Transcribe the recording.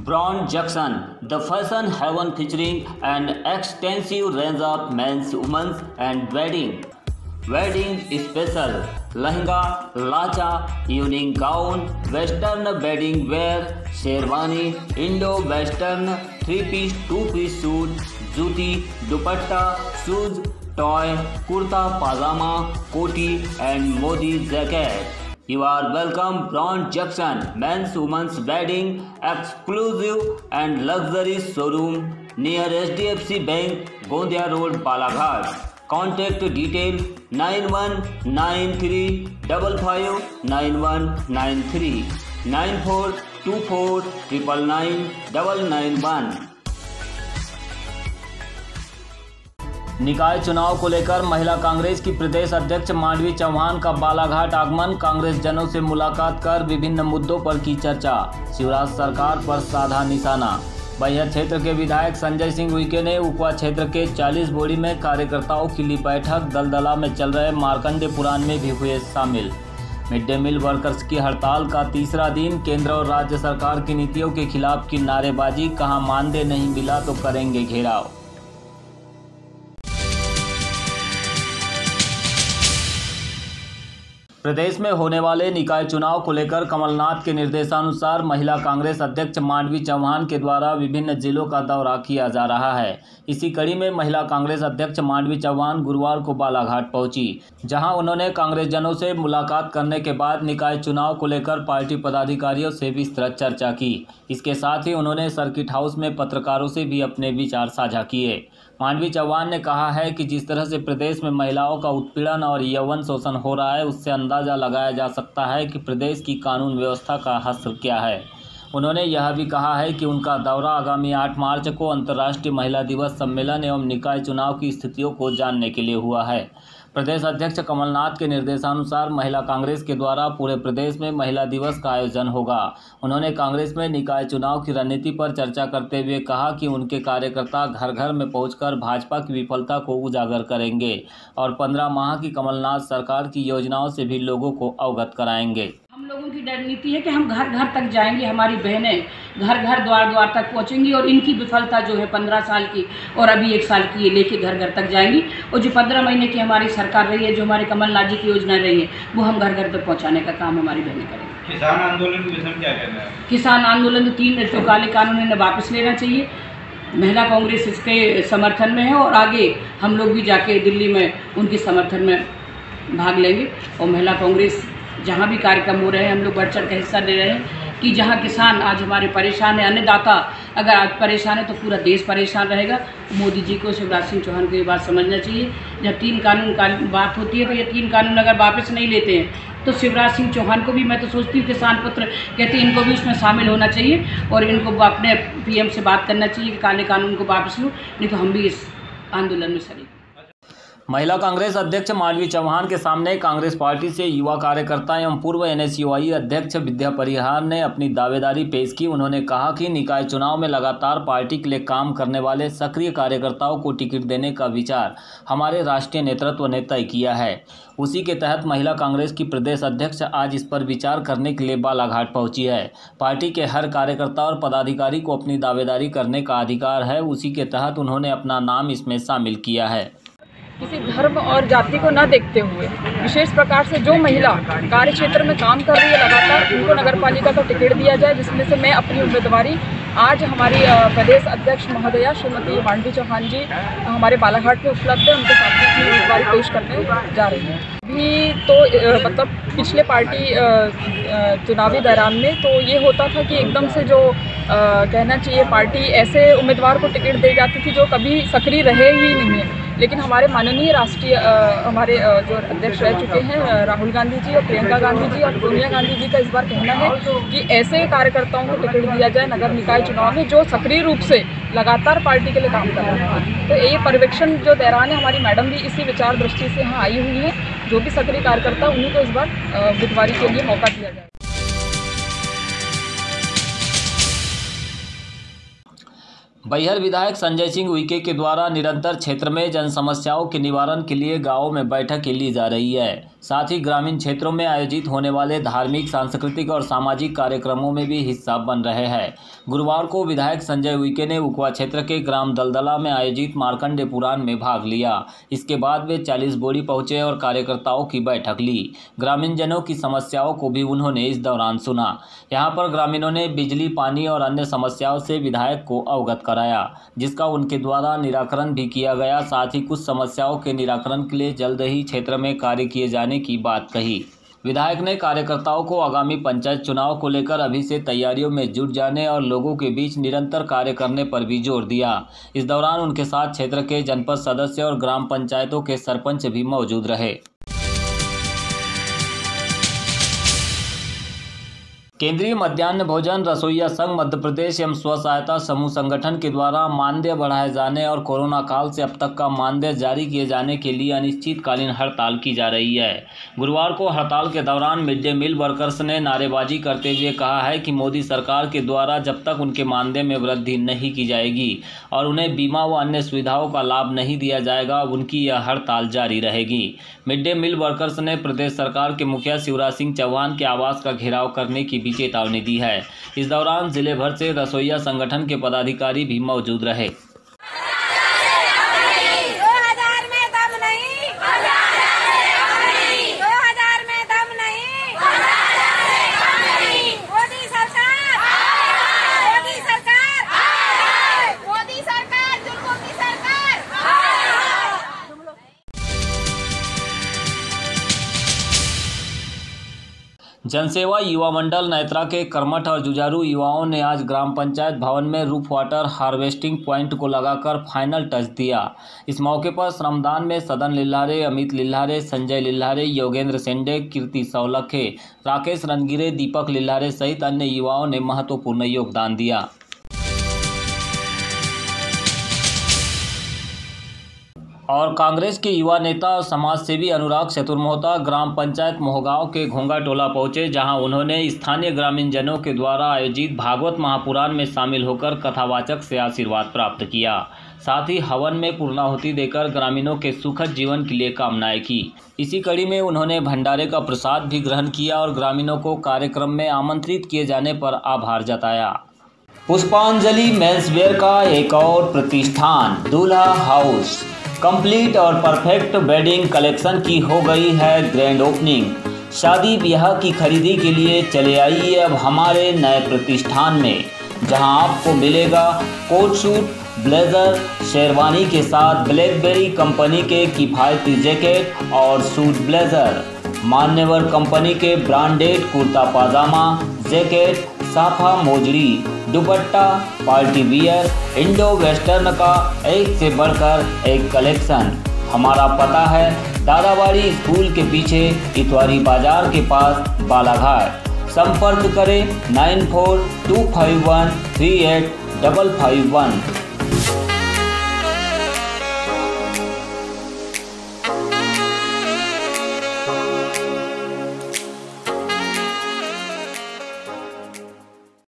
Brown Junction, the fashion haven featuring an extensive range of men's, women's and wedding special, lehenga, lacha, evening gown, western wedding wear, sherwani, Indo-western, 3-piece, 2-piece suit, juti, dupatta, shoes, toy, kurta, pajama, koti and modi jacket. You are welcome Brown Junction, men's, women's wedding, exclusive and luxury showroom near HDFC Bank, Gondia Road, Balaghat. Contact detail 9193 55 9193 9424 999 991। निकाय चुनाव को लेकर महिला कांग्रेस की प्रदेश अध्यक्ष मांडवी चौहान का बालाघाट आगमन, कांग्रेस जनों से मुलाकात कर विभिन्न मुद्दों पर की चर्चा, शिवराज सरकार पर साधा निशाना। बैहर क्षेत्र के विधायक संजय सिंह उइके ने उकवा क्षेत्र के 40 बोड़ी में कार्यकर्ताओं की ली बैठक, दलदला में चल रहे मार्कंडे पुराण में भी हुए शामिल। मिड डे मील वर्कर्स की हड़ताल का तीसरा दिन, केंद्र और राज्य सरकार की नीतियों के खिलाफ की नारेबाजी, कहा मानदेय नहीं मिला तो करेंगे घेराव। प्रदेश में होने वाले निकाय चुनाव को लेकर कमलनाथ के निर्देशानुसार महिला कांग्रेस अध्यक्ष मांडवी चौहान के द्वारा विभिन्न जिलों का दौरा किया जा रहा है। इसी कड़ी में महिला कांग्रेस अध्यक्ष मांडवी चौहान गुरुवार को बालाघाट पहुंची, जहां उन्होंने कांग्रेस जनों से मुलाकात करने के बाद निकाय चुनाव को लेकर पार्टी पदाधिकारियों से विस्तृत चर्चा की। इसके साथ ही उन्होंने सर्किट हाउस में पत्रकारों से भी अपने विचार साझा किए। मांडवी चौहान ने कहा है कि जिस तरह से प्रदेश में महिलाओं का उत्पीड़न और यौवन शोषण हो रहा है, उससे अंदाज़ा लगाया जा सकता है कि प्रदेश की कानून व्यवस्था का हश्र क्या है। उन्होंने यह भी कहा है कि उनका दौरा आगामी 8 मार्च को अंतर्राष्ट्रीय महिला दिवस सम्मेलन एवं निकाय चुनाव की स्थितियों को जानने के लिए हुआ है। प्रदेश अध्यक्ष कमलनाथ के निर्देशानुसार महिला कांग्रेस के द्वारा पूरे प्रदेश में महिला दिवस का आयोजन होगा। उन्होंने कांग्रेस में निकाय चुनाव की रणनीति पर चर्चा करते हुए कहा कि उनके कार्यकर्ता घर घर में पहुंचकर भाजपा की विफलता को उजागर करेंगे और 15 माह की कमलनाथ सरकार की योजनाओं से भी लोगों को अवगत कराएंगे। हम लोगों की रणनीति है कि हम घर घर तक जाएंगे, हमारी बहनें घर घर द्वार द्वार तक पहुंचेंगी और इनकी विफलता जो है 15 साल की और अभी 1 साल की लेके घर घर तक जाएंगी। और जो 15 महीने की हमारी सरकार रही है, जो हमारे कमलनाथ जी की योजना रही है, वो हम घर घर तक पहुँचाने का काम हमारी बहनें करेंगी। किसान आंदोलन के विषय में क्या कहना है? किसान आंदोलन 3 जो काले कानून इन्हें वापस लेना चाहिए। महिला कांग्रेस इसके समर्थन में है और आगे हम लोग भी जाके दिल्ली में उनके समर्थन में भाग लेंगे। और महिला कांग्रेस जहाँ भी कार्यक्रम हो रहे हैं, हम लोग बढ़ चढ़ कर हिस्सा ले रहे हैं कि जहाँ किसान आज हमारे परेशान है, अन्नदाता अगर आज परेशान है तो पूरा देश परेशान रहेगा। मोदी जी को, शिवराज सिंह चौहान को ये बात समझना चाहिए। जब 3 कानून का बात होती है तो ये 3 कानून अगर वापस नहीं लेते हैं तो शिवराज सिंह चौहान को भी, मैं तो सोचती हूँ किसान पुत्र कहते हैं, इनको भी उसमें शामिल होना चाहिए और इनको अपने PM से बात करना चाहिए कि काले कानून को वापस लो, नहीं तो हम भी इस आंदोलन में शरीक। महिला कांग्रेस अध्यक्ष मांडवी चौहान के सामने कांग्रेस पार्टी से युवा कार्यकर्ता एवं पूर्व NSUI अध्यक्ष विद्या परिहार ने अपनी दावेदारी पेश की। उन्होंने कहा कि निकाय चुनाव में लगातार पार्टी के लिए काम करने वाले सक्रिय कार्यकर्ताओं को टिकट देने का विचार हमारे राष्ट्रीय नेतृत्व ने तय किया है। उसी के तहत महिला कांग्रेस की प्रदेश अध्यक्ष आज इस पर विचार करने के लिए बालाघाट पहुंची है। पार्टी के हर कार्यकर्ता और पदाधिकारी को अपनी दावेदारी करने का अधिकार है। उसी के तहत उन्होंने अपना नाम इसमें शामिल किया है। किसी धर्म और जाति को न देखते हुए विशेष प्रकार से जो महिला कार्य क्षेत्र में काम कर रही है लगातार, उनको नगर पालिका का टिकट दिया जाए, जिसमें से मैं अपनी उम्मीदवारी आज हमारी प्रदेश अध्यक्ष महोदया श्रीमती मांडवी चौहान जी हमारे बालाघाट में उपलब्ध है, उनके साथ अपनी उम्मीदवारी पेश करने जा रही हैं। अभी तो मतलब पिछले पार्टी चुनावी दौरान में तो ये होता था कि एकदम से जो कहना चाहिए पार्टी ऐसे उम्मीदवार को टिकट दे जाती थी जो कभी सक्रिय रहे ही नहीं है। लेकिन हमारे माननीय राष्ट्रीय हमारे जो अध्यक्ष रह चुके हैं राहुल गांधी जी और प्रियंका गांधी जी और सोनिया गांधी जी का इस बार कहना है कि ऐसे कार्यकर्ताओं को टिकट दिया जाए नगर निकाय चुनाव में जो सक्रिय रूप से लगातार पार्टी के लिए काम कर रहे हैं। तो ये पर्यवेक्षण जो दौरान है, हमारी मैडम भी इसी विचार दृष्टि से यहाँ आई हुई है। जो भी सक्रिय कार्यकर्ता उन्हीं को इस बार उम्मीदवारी के लिए मौका दिया जाए। बैहर विधायक संजय सिंह उइके के द्वारा निरंतर क्षेत्र में जन समस्याओं के निवारण के लिए गांवों में बैठकें ली जा रही है। साथ ही ग्रामीण क्षेत्रों में आयोजित होने वाले धार्मिक, सांस्कृतिक और सामाजिक कार्यक्रमों में भी हिस्सा बन रहे हैं। गुरुवार को विधायक संजय उइके ने उकवा क्षेत्र के ग्राम दलदला में आयोजित मार्कंडे पुराण में भाग लिया। इसके बाद वे 40 बोड़ी पहुंचे और कार्यकर्ताओं की बैठक ली। ग्रामीण जनों की समस्याओं को भी उन्होंने इस दौरान सुना। यहां पर ग्रामीणों ने बिजली, पानी और अन्य समस्याओं से विधायक को अवगत कराया, जिसका उनके द्वारा निराकरण भी किया गया। साथ ही कुछ समस्याओं के निराकरण के लिए जल्द ही क्षेत्र में कार्य किए जाने की बात कही। विधायक ने कार्यकर्ताओं को आगामी पंचायत चुनाव को लेकर अभी से तैयारियों में जुट जाने और लोगों के बीच निरंतर कार्य करने पर भी जोर दिया। इस दौरान उनके साथ क्षेत्र के जनपद सदस्य और ग्राम पंचायतों के सरपंच भी मौजूद रहे। केंद्रीय मध्याह्न भोजन रसोइया संघ मध्य प्रदेश एवं स्व सहायता समूह संगठन के द्वारा मानदेय बढ़ाए जाने और कोरोना काल से अब तक का मानदेय जारी किए जाने के लिए अनिश्चितकालीन हड़ताल की जा रही है। गुरुवार को हड़ताल के दौरान मिड डे मील वर्कर्स ने नारेबाजी करते हुए कहा है कि मोदी सरकार के द्वारा जब तक उनके मानदेय में वृद्धि नहीं की जाएगी और उन्हें बीमा व अन्य सुविधाओं का लाभ नहीं दिया जाएगा, उनकी यह हड़ताल जारी रहेगी। मिड डे मील वर्कर्स ने प्रदेश सरकार के मुखिया शिवराज सिंह चौहान के आवास का घेराव करने की चेतावनी दी है। इस दौरान जिले भर से रसोइया संगठन के पदाधिकारी भी मौजूद रहे। जनसेवा युवा मंडल नेत्रा के कर्मठ और जुझारू युवाओं ने आज ग्राम पंचायत भवन में रूफ वाटर हार्वेस्टिंग पॉइंट को लगाकर फाइनल टच दिया। इस मौके पर श्रमदान में सदन लिल्हारे, अमित लिल्हारे, संजय लिल्हारे, योगेंद्र सेंडे, कीर्ति सौलखे, राकेश रनगिरे, दीपक लिल्हारे सहित अन्य युवाओं ने महत्वपूर्ण योगदान दिया। और कांग्रेस के युवा नेता और समाज सेवी अनुराग चतुर्मोहता ग्राम पंचायत मोहगांव के घोंगा टोला पहुंचे, जहां उन्होंने स्थानीय ग्रामीण जनों के द्वारा आयोजित भागवत महापुराण में शामिल होकर कथावाचक से आशीर्वाद प्राप्त किया। साथ ही हवन में पूर्णाहुति देकर ग्रामीणों के सुखद जीवन के लिए कामनाएं की। इसी कड़ी में उन्होंने भंडारे का प्रसाद भी ग्रहण किया और ग्रामीणों को कार्यक्रम में आमंत्रित किए जाने पर आभार जताया। पुष्पांजलि मेंसवेयर का एक और प्रतिष्ठान दूल्हा हाउस कंप्लीट और परफेक्ट वेडिंग कलेक्शन की हो गई है ग्रैंड ओपनिंग। शादी ब्याह की खरीदी के लिए चले आइए अब हमारे नए प्रतिष्ठान में, जहां आपको मिलेगा कोट सूट, ब्लेजर, शेरवानी के साथ ब्लैकबेरी कंपनी के किफ़ायती जैकेट और सूट ब्लेजर, मान्यवर कंपनी के ब्रांडेड कुर्ता पाजामा, जैकेट, साफा मोजरी, दुपट्टा, पार्टी वियर, इंडो वेस्टर्न का एक से बढ़कर एक कलेक्शन। हमारा पता है दादाबाड़ी स्कूल के पीछे इतवारी बाजार के पास बालाघाट। संपर्क करें 9425138551।